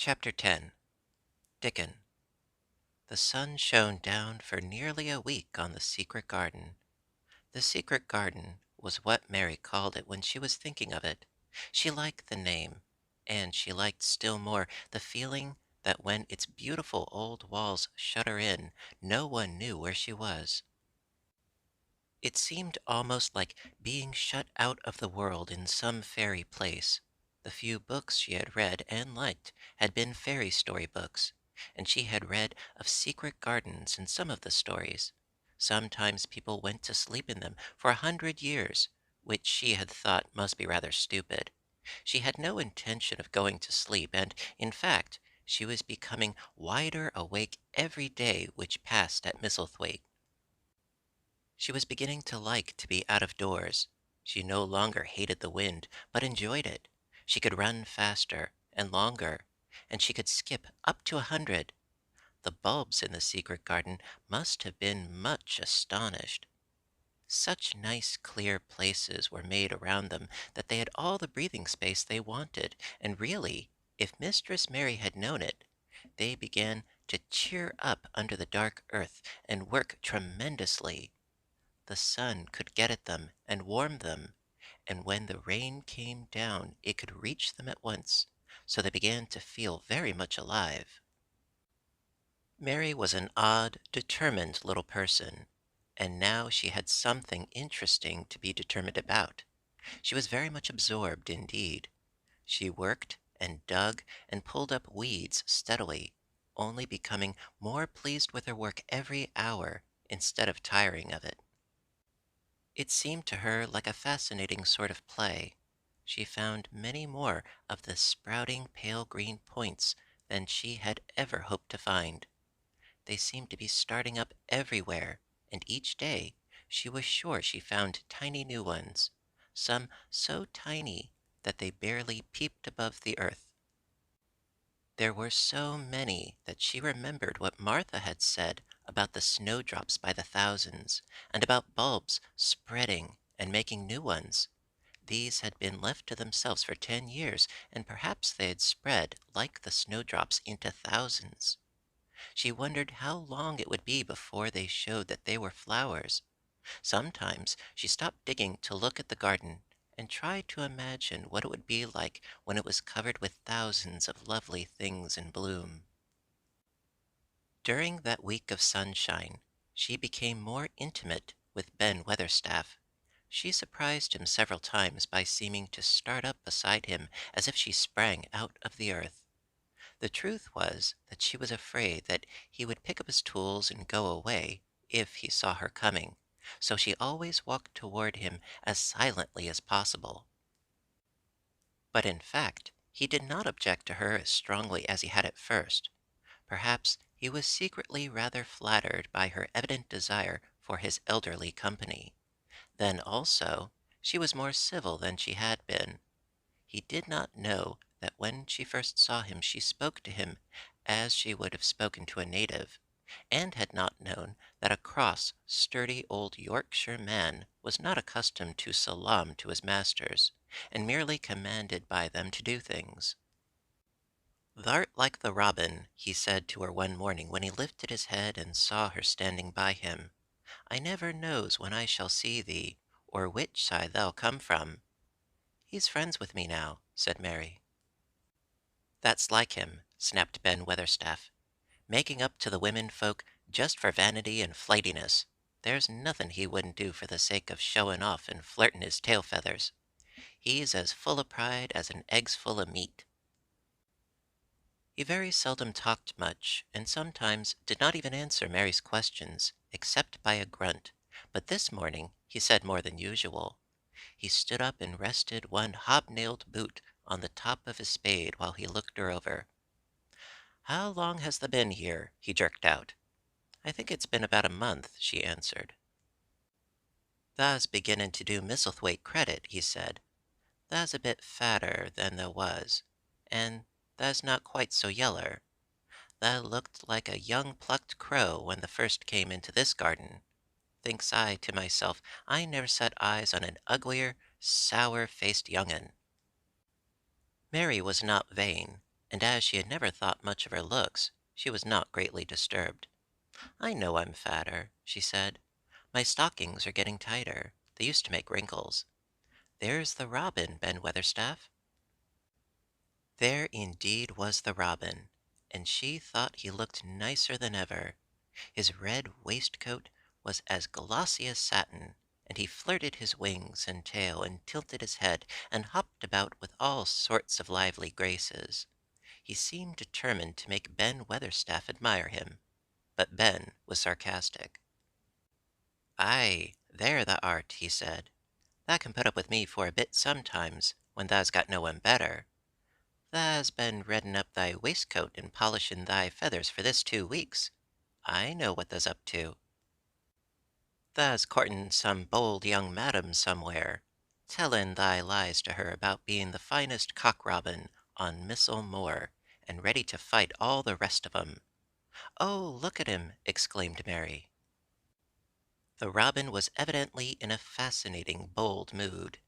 Chapter 10. Dickon. The sun shone down for nearly a week on the secret garden. The secret garden was what Mary called it when she was thinking of it. She liked the name, and she liked still more the feeling that when its beautiful old walls shut her in, no one knew where she was. It seemed almost like being shut out of the world in some fairy place. The few books she had read and liked had been fairy story books, and she had read of secret gardens in some of the stories. Sometimes people went to sleep in them for 100 years, which she had thought must be rather stupid. She had no intention of going to sleep, and, in fact, she was becoming wider awake every day which passed at Misselthwaite. She was beginning to like to be out of doors. She no longer hated the wind, but enjoyed it. She could run faster and longer, and she could skip up to 100. The bulbs in the secret garden must have been much astonished. Such nice clear places were made around them that they had all the breathing space they wanted, and really, if Mistress Mary had known it, they began to cheer up under the dark earth and work tremendously. The sun could get at them and warm them, and when the rain came down it could reach them at once, so they began to feel very much alive. Mary was an odd, determined little person, and now she had something interesting to be determined about. She was very much absorbed indeed. She worked and dug and pulled up weeds steadily, only becoming more pleased with her work every hour instead of tiring of it. It seemed to her like a fascinating sort of play. She found many more of the sprouting pale green points than she had ever hoped to find. They seemed to be starting up everywhere, and each day she was sure she found tiny new ones, some so tiny that they barely peeped above the earth. There were so many that she remembered what Martha had said about the snowdrops by the thousands, and about bulbs spreading and making new ones. These had been left to themselves for 10 years, and perhaps they had spread, like the snowdrops, into thousands. She wondered how long it would be before they showed that they were flowers. Sometimes she stopped digging to look at the garden and tried to imagine what it would be like when it was covered with thousands of lovely things in bloom. During that week of sunshine, she became more intimate with Ben Weatherstaff. She surprised him several times by seeming to start up beside him as if she sprang out of the earth. The truth was that she was afraid that he would pick up his tools and go away if he saw her coming, so she always walked toward him as silently as possible. But in fact, he did not object to her as strongly as he had at first. Perhaps he was secretly rather flattered by her evident desire for his elderly company. Then also, she was more civil than she had been. He did not know that when she first saw him she spoke to him as she would have spoken to a native, and had not known that a cross, sturdy old Yorkshire man was not accustomed to salaam to his masters, and merely commanded by them to do things. "Thou'rt like the robin," he said to her one morning when he lifted his head and saw her standing by him. "I never knows when I shall see thee, or which side thou'll come from." "He's friends with me now," said Mary. "That's like him," snapped Ben Weatherstaff. "Making up to the women folk just for vanity and flightiness. There's nothing he wouldn't do for the sake of showing off and flirting his tail feathers. He's as full of pride as an egg's full of meat." He very seldom talked much, and sometimes did not even answer Mary's questions, except by a grunt, but this morning he said more than usual. He stood up and rested one hobnailed boot on the top of his spade while he looked her over. "How long has thou been here?" he jerked out. "I think it's been about a month," she answered. "Tha's beginning to do Misselthwaite credit," he said. "Tha's a bit fatter than thou was, and tha's not quite so yeller. Tha looked like a young plucked crow when thou first came into this garden. Thinks I to myself, I never set eyes on an uglier, sour-faced young un." Mary was not vain. and as she had never thought much of her looks, she was not greatly disturbed. "I know I'm fatter," she said. "My stockings are getting tighter. They used to make wrinkles. There's the robin, Ben Weatherstaff." There indeed was the robin, and she thought he looked nicer than ever. His red waistcoat was as glossy as satin, and he flirted his wings and tail and tilted his head and hopped about with all sorts of lively graces. He seemed determined to make Ben Weatherstaff admire him, but Ben was sarcastic. "Ay, there thou art," he said. "Thou can put up with me for a bit sometimes, when thou's got no one better. Thou's been redding up thy waistcoat and polishing thy feathers for this 2 weeks. I know what thou's up to. Thou's courting some bold young madam somewhere, telling thy lies to her about being the finest cock robin on Missel Moor, and ready to fight all the rest of 'em. Oh, look at him!" exclaimed Mary. The robin was evidently in a fascinating, bold mood.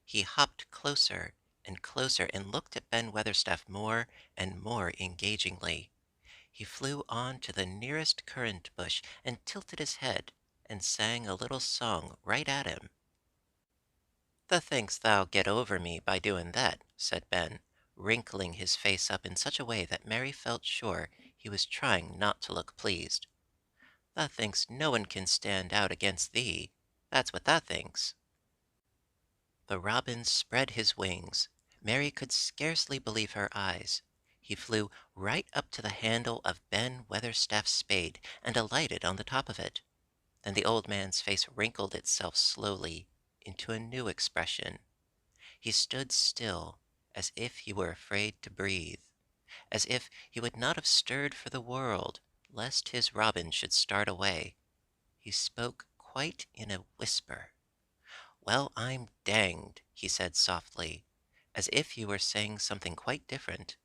He hopped closer and closer and looked at Ben Weatherstaff more and more engagingly. He flew on to the nearest currant bush and tilted his head and sang a little song right at him. "Thou think'st thou'll get over me by doing that," said Ben, wrinkling his face up in such a way that Mary felt sure he was trying not to look pleased. "Thou think'st no one can stand out against thee. That's what thou thinks." The robin spread his wings. Mary could scarcely believe her eyes. He flew right up to the handle of Ben Weatherstaff's spade and alighted on the top of it. Then the old man's face wrinkled itself slowly into a new expression. He stood still, as if he were afraid to breathe, as if he would not have stirred for the world, lest his robin should start away. He spoke quite in a whisper. "Well, I'm danged," he said softly, as if he were saying something quite different.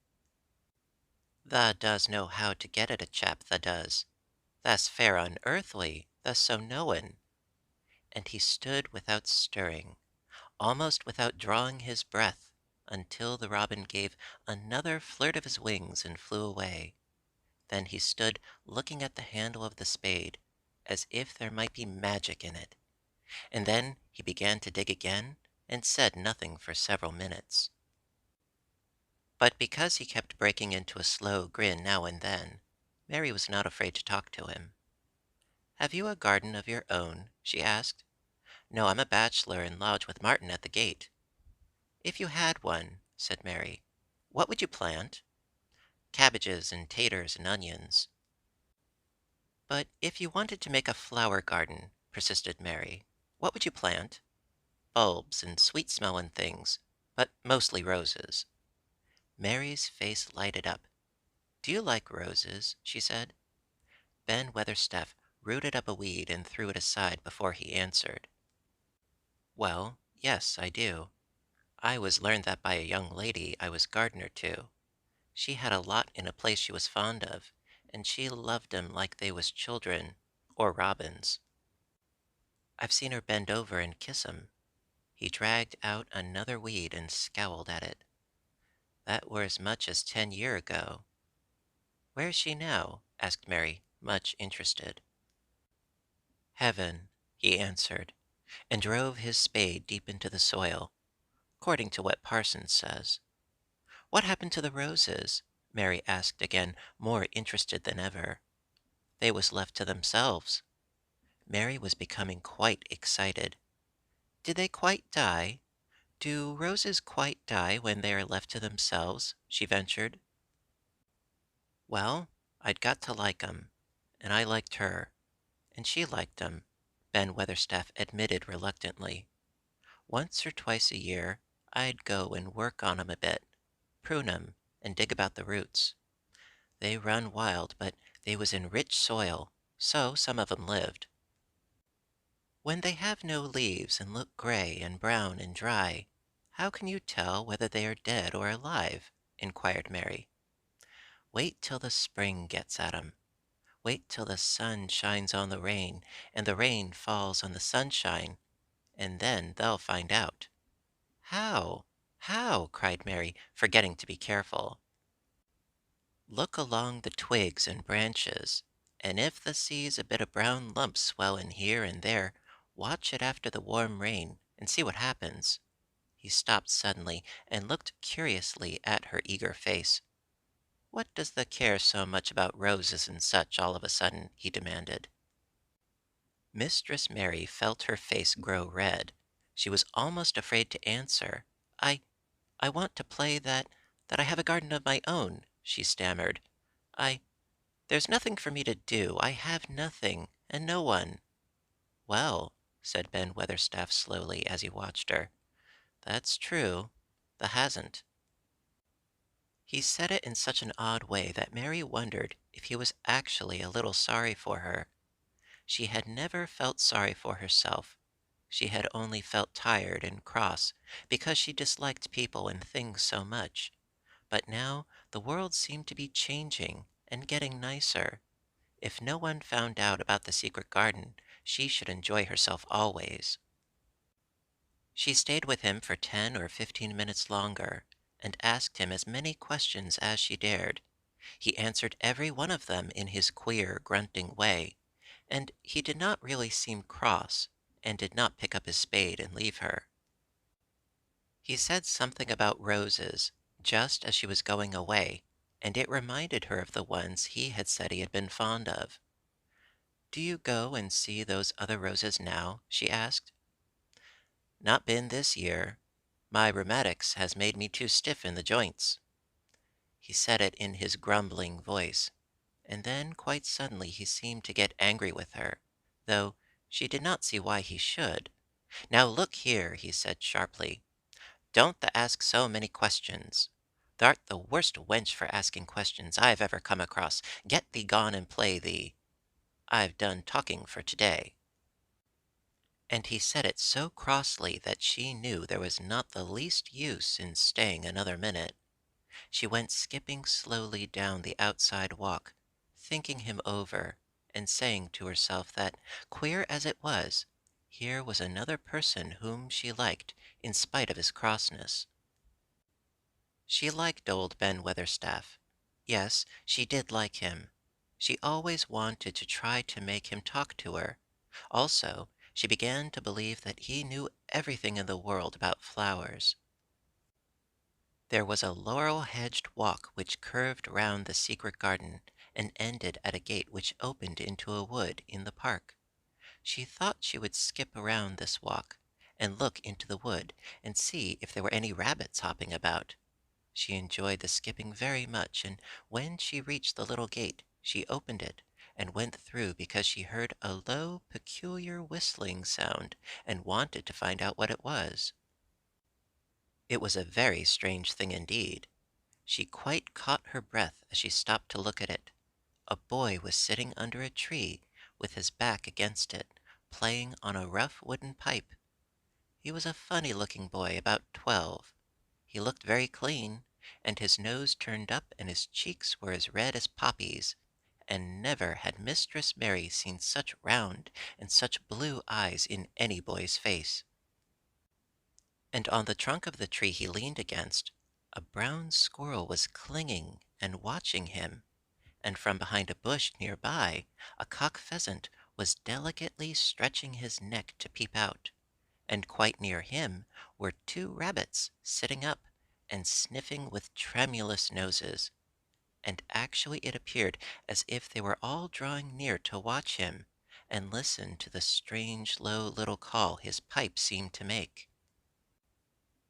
"Tha does know how to get at a chap, tha does. Tha's fair unearthly, tha's so knowin'." And he stood without stirring, almost without drawing his breath, until the robin gave another flirt of his wings and flew away. Then he stood looking at the handle of the spade, as if there might be magic in it. And then he began to dig again, and said nothing for several minutes. But because he kept breaking into a slow grin now and then, Mary was not afraid to talk to him. "Have you a garden of your own?" she asked. "No, I'm a bachelor and lodge with Martin at the gate." "If you had one," said Mary, "what would you plant?" "Cabbages and taters and onions." "But if you wanted to make a flower garden," persisted Mary, "what would you plant?" "Bulbs and sweet-smelling things, but mostly roses." Mary's face lighted up. "Do you like roses?" she said. Ben Weatherstaff rooted up a weed and threw it aside before he answered. "Well, yes, I do. I was learned that by a young lady I was gardener to. She had a lot in a place she was fond of, and she loved 'em like they was children, or robins. I've seen her bend over and kiss 'em." He dragged out another weed and scowled at it. "That were as much as 10 year ago." "Where is she now?" asked Mary, much interested. "Heaven," he answered, and drove his spade deep into the soil, according to what Parsons says. "What happened to the roses?" Mary asked again, more interested than ever. "They was left to themselves." Mary was becoming quite excited. "Did they quite die? Do roses quite die when they are left to themselves?" she ventured. "Well, I'd got to like 'em, and I liked her, and she liked 'em," Ben Weatherstaff admitted reluctantly. "Once or twice a year I'd go and work on 'em a bit, prune 'em, and dig about the roots. They run wild, but they was in rich soil, so some of 'em lived." "When they have no leaves and look gray and brown and dry, how can you tell whether they are dead or alive?" inquired Mary. "Wait till the spring gets at 'em. Wait till the sun shines on the rain, and the rain falls on the sunshine, and then they'll find out." "How? How?" cried Mary, forgetting to be careful. Look along the twigs and branches, and if thou sees a bit of brown lumps swellin' here and there, watch it after the warm rain, and see what happens." He stopped suddenly and looked curiously at her eager face. "What does thou care so much about roses and such all of a sudden?" he demanded. Mistress Mary felt her face grow red. She was almost afraid to answer. I want to play that I have a garden of my own," she stammered. "I There's nothing for me to do. I have nothing, and no one." "Well," said Ben Weatherstaff slowly as he watched her, "that's true. Thou hasn't." He said it in such an odd way that Mary wondered if he was actually a little sorry for her. She had never felt sorry for herself. She had only felt tired and cross because she disliked people and things so much. But now the world seemed to be changing and getting nicer. If no one found out about the secret garden, she should enjoy herself always. She stayed with him for 10 or 15 minutes longer, and asked him as many questions as she dared. He answered every one of them in his queer, grunting way, and he did not really seem cross, and did not pick up his spade and leave her. He said something about roses, just as she was going away, and it reminded her of the ones he had said he had been fond of. "Do you go and see those other roses now?" she asked. "Not been this year. My rheumatics has made me too stiff in the joints." He said it in his grumbling voice, and then quite suddenly he seemed to get angry with her, though she did not see why he should. "Now look here," he said sharply, "don't thou ask so many questions. Thou'rt the worst wench for asking questions I've ever come across. Get thee gone and play thee. I've done talking for to-day." And he said it so crossly that she knew there was not the least use in staying another minute. She went skipping slowly down the outside walk, thinking him over, and saying to herself that, queer as it was, here was another person whom she liked in spite of his crossness. She liked old Ben Weatherstaff. Yes, she did like him. She always wanted to try to make him talk to her. Also, she began to believe that he knew everything in the world about flowers. There was a laurel-hedged walk which curved round the secret garden and ended at a gate which opened into a wood in the park. She thought she would skip around this walk, and look into the wood and see if there were any rabbits hopping about. She enjoyed the skipping very much, and when she reached the little gate, she opened it and went through because she heard a low, peculiar whistling sound and wanted to find out what it was. It was a very strange thing indeed. She quite caught her breath as she stopped to look at it. A boy was sitting under a tree with his back against it, playing on a rough wooden pipe. He was a funny-looking boy, about 12. He looked very clean, and his nose turned up and his cheeks were as red as poppies, and never had Mistress Mary seen such round and such blue eyes in any boy's face. And on the trunk of the tree he leaned against, a brown squirrel was clinging and watching him, and from behind a bush near by, a cock pheasant was delicately stretching his neck to peep out, and quite near him were two rabbits sitting up and sniffing with tremulous noses, and actually it appeared as if they were all drawing near to watch him and listen to the strange low little call his pipe seemed to make.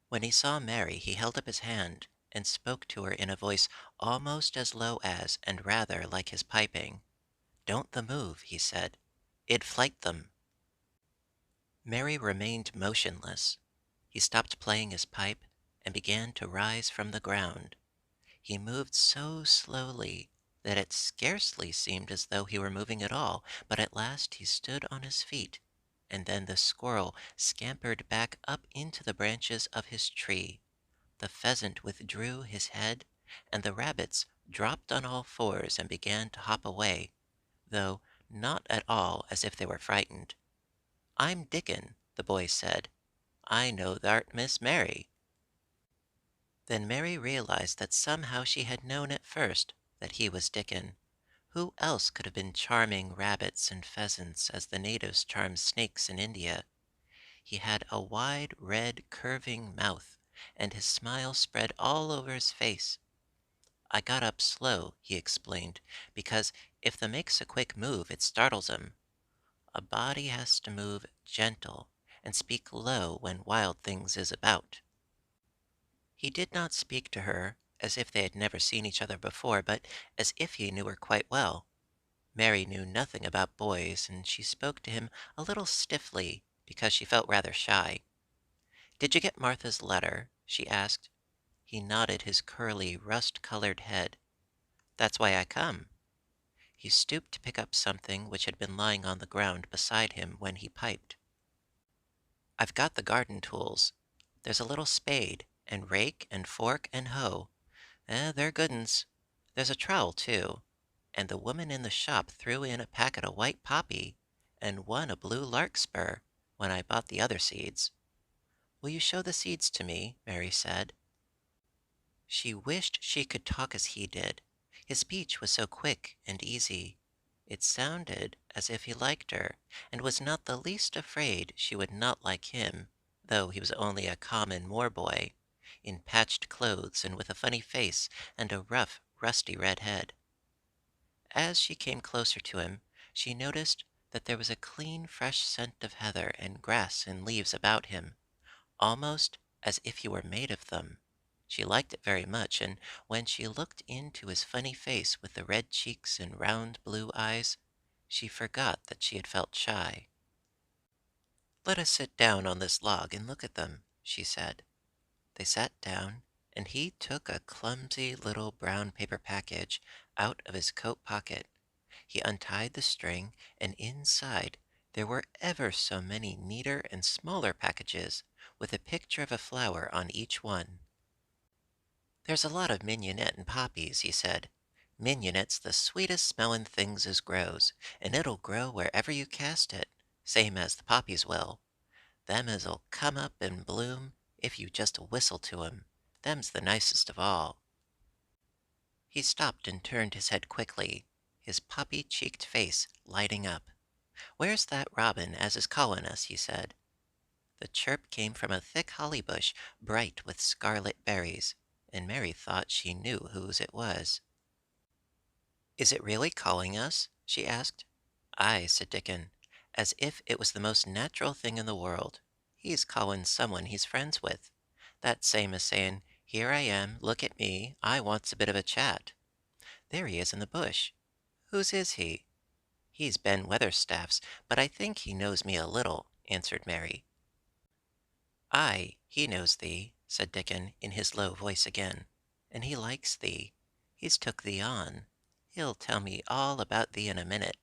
When he saw Mary, he held up his hand and spoke to her in a voice almost as low as and rather like his piping. "Don't the move," he said. "It'd flight them." Mary remained motionless. He stopped playing his pipe and began to rise from the ground. He moved so slowly that it scarcely seemed as though he were moving at all, but at last he stood on his feet, and then the squirrel scampered back up into the branches of his tree. The pheasant withdrew his head, and the rabbits dropped on all fours and began to hop away, though not at all as if they were frightened. "I'm Dickon," the boy said. "I know thou'rt Miss Mary." Then Mary realized that somehow she had known it first, that he was Dickon. Who else could have been charming rabbits and pheasants as the natives charm snakes in India? He had a wide, red, curving mouth, and his smile spread all over his face. I got up slow, he explained, because if the makes a quick move, it startles 'em. A body has to move gentle and speak low when wild things is about. He did not speak to her as if they had never seen each other before, but as if he knew her quite well. Mary knew nothing about boys, and she spoke to him a little stiffly because she felt rather shy. "Did you get Martha's letter?" she asked. He nodded his curly, rust-colored head. "That's why I come." He stooped to pick up something which had been lying on the ground beside him when he piped. "I've got the garden tools. There's a little spade, and rake, and fork, and hoe. They're good 'uns. There's a trowel, too. And the woman in the shop threw in a packet of white poppy, and one a blue larkspur, when I bought the other seeds." "Will you show the seeds to me?" Mary said. She wished she could talk as he did. His speech was so quick and easy. It sounded as if he liked her, and was not the least afraid she would not like him, though he was only a common moor boy, in patched clothes and with a funny face and a rough, rusty red head. As she came closer to him, she noticed that there was a clean, fresh scent of heather and grass and leaves about him, almost as if he were made of them. She liked it very much, and when she looked into his funny face with the red cheeks and round blue eyes, she forgot that she had felt shy. "Let us sit down on this log and look at them," she said. They sat down, and he took a clumsy little brown paper package out of his coat pocket. He untied the string, and inside there were ever so many neater and smaller packages, with a picture of a flower on each one. "There's a lot of mignonette and poppies," he said. "Mignonette's the sweetest smellin' things as grows, and it'll grow wherever you cast it, same as the poppies will. Them as'll come up and bloom if you just whistle to 'em. Them's the nicest of all." He stopped and turned his head quickly, his poppy-cheeked face lighting up. "Where's that robin as is callin' us?" he said. The chirp came from a thick holly bush, bright with scarlet berries, and Mary thought she knew whose it was. "Is it really calling us?" she asked. "Ay," said Dickon, as if it was the most natural thing in the world. "He's callin' someone he's friends with. That's same as sayin', 'Here I am, look at me, I wants a bit of a chat.' There he is in the bush. Whose is he?" "He's Ben Weatherstaff's, but I think he knows me a little," answered Mary. "Ay, he knows thee," said Dickon in his low voice again, "and he likes thee. He's took thee on. He'll tell me all about thee in a minute."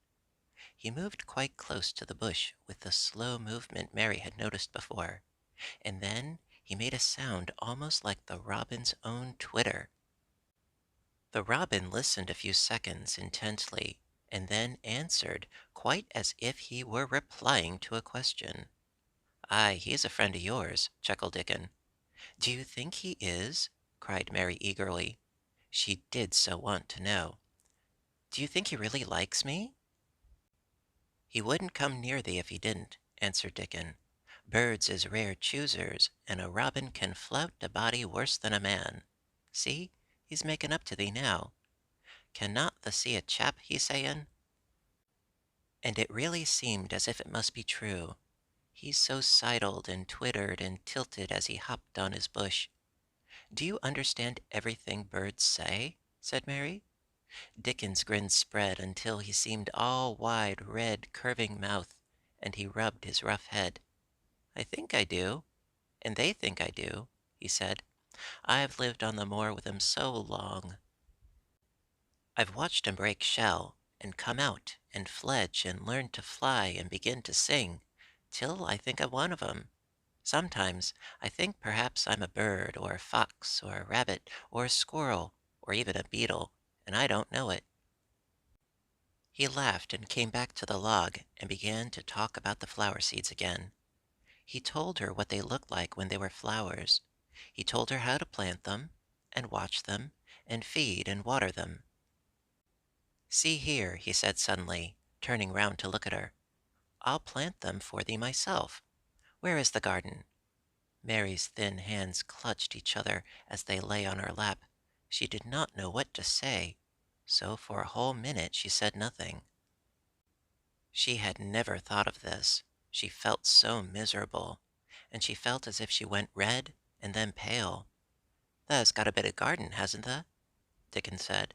He moved quite close to the bush with the slow movement Mary had noticed before, and then he made a sound almost like the robin's own twitter. The robin listened a few seconds intently, and then answered quite as if he were replying to a question. "Ay, he's a friend of yours," chuckled Dickon. "Do you think he is?" cried Mary eagerly. She did so want to know. "Do you think he really likes me?" "He wouldn't come near thee if he didn't," answered Dickon. "Birds is rare choosers, and a robin can flout a body worse than a man. See, he's making up to thee now. Cannot thou see a chap, he's sayin'?" And it really seemed as if it must be true. He so sidled and twittered and tilted as he hopped on his bush. "Do you understand everything birds say?" said Mary. Dickon's grin spread until he seemed all wide, red, curving mouth, and he rubbed his rough head. "I think I do, and they think I do," he said. "I've lived on the moor with 'em so long. I've watched 'em break shell, and come out, and fledge, and learn to fly, and begin to sing, till I think I'm one of 'em. Sometimes I think perhaps I'm a bird, or a fox, or a rabbit, or a squirrel, or even a beetle, and I don't know it." He laughed and came back to the log and began to talk about the flower seeds again. He told her what they looked like when they were flowers. He told her how to plant them, and watch them, and feed and water them. See here, he said suddenly, turning round to look at her. I'll plant them for thee myself. Where is the garden? Mary's thin hands clutched each other as they lay on her lap. She did not know what to say, so for a whole minute she said nothing. She had never thought of this. She felt so miserable, and she felt as if she went red and then pale. "Tha's got a bit of garden, hasn't tha?" Dickon said.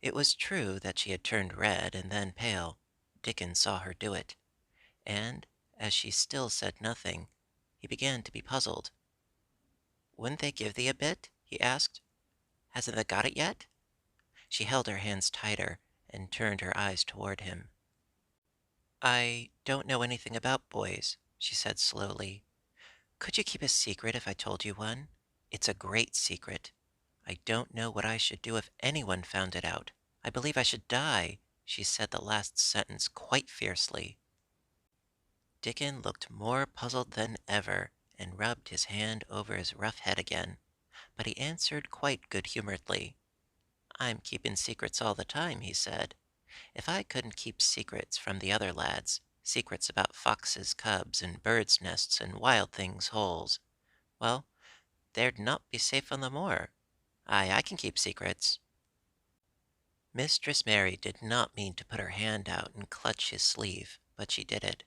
It was true that she had turned red and then pale. Dickon saw her do it, and, as she still said nothing, he began to be puzzled. "Wouldn't they give thee a bit?" he asked. "Hasn't thou got it yet?" She held her hands tighter and turned her eyes toward him. "I don't know anything about boys," she said slowly. "Could you keep a secret if I told you one? It's a great secret. I don't know what I should do if anyone found it out. I believe I should die." She said the last sentence quite fiercely. Dickon looked more puzzled than ever, and rubbed his hand over his rough head again, but he answered quite good-humoredly. "I'm keeping secrets all the time," he said. "If I couldn't keep secrets from the other lads, secrets about foxes' cubs and birds' nests and wild things' holes, well, there'd not be safe on the moor. Aye, I can keep secrets." Mistress Mary did not mean to put her hand out and clutch his sleeve, but she did it.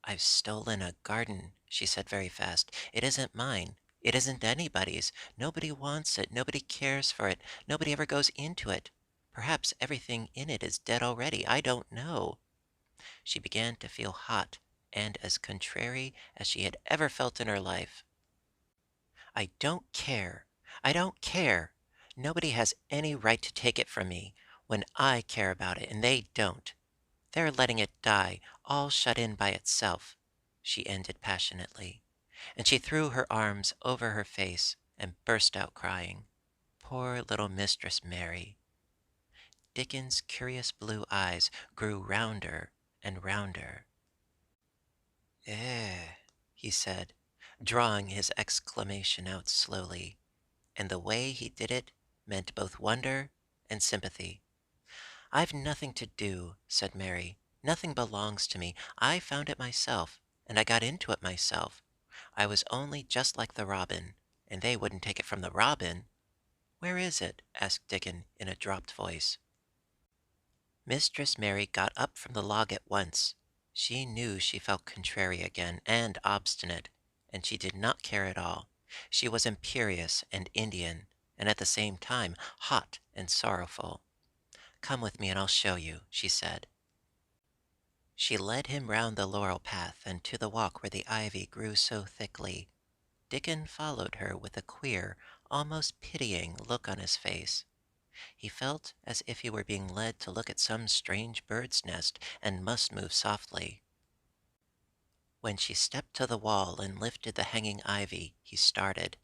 "I've stolen a garden," she said very fast. "It isn't mine. It isn't anybody's. Nobody wants it. Nobody cares for it. Nobody ever goes into it. Perhaps everything in it is dead already. I don't know." She began to feel hot and as contrary as she had ever felt in her life. "I don't care. I don't care. Nobody has any right to take it from me when I care about it, and they don't. They're letting it die, all shut in by itself," she ended passionately, and she threw her arms over her face and burst out crying. Poor little Mistress Mary! Dickon's curious blue eyes grew rounder and rounder. "Eh," he said, drawing his exclamation out slowly, and the way he did it meant both wonder and sympathy. "I've nothing to do," said Mary. "Nothing belongs to me. I found it myself, and I got into it myself. I was only just like the robin, and they wouldn't take it from the robin." "Where is it?" asked Dickon in a dropped voice. Mistress Mary got up from the log at once. She knew she felt contrary again, and obstinate, and she did not care at all. She was imperious and Indian, and at the same time hot and sorrowful. "Come with me and I'll show you," she said. She led him round the laurel path and to the walk where the ivy grew so thickly. Dickon followed her with a queer, almost pitying look on his face. He felt as if he were being led to look at some strange bird's nest and must move softly. When she stepped to the wall and lifted the hanging ivy, he started.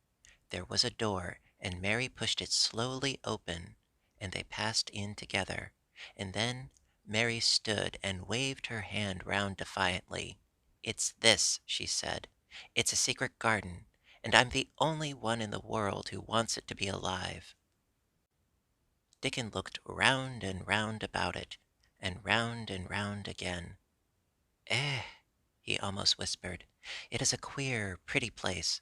There was a door, and Mary pushed it slowly open, and they passed in together, and then Mary stood and waved her hand round defiantly. "It's this," she said. "It's a secret garden, and I'm the only one in the world who wants it to be alive." Dickon looked round and round about it, and round again. "Eh," he almost whispered, "it is a queer, pretty place.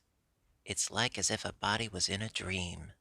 It's like as if a body was in a dream."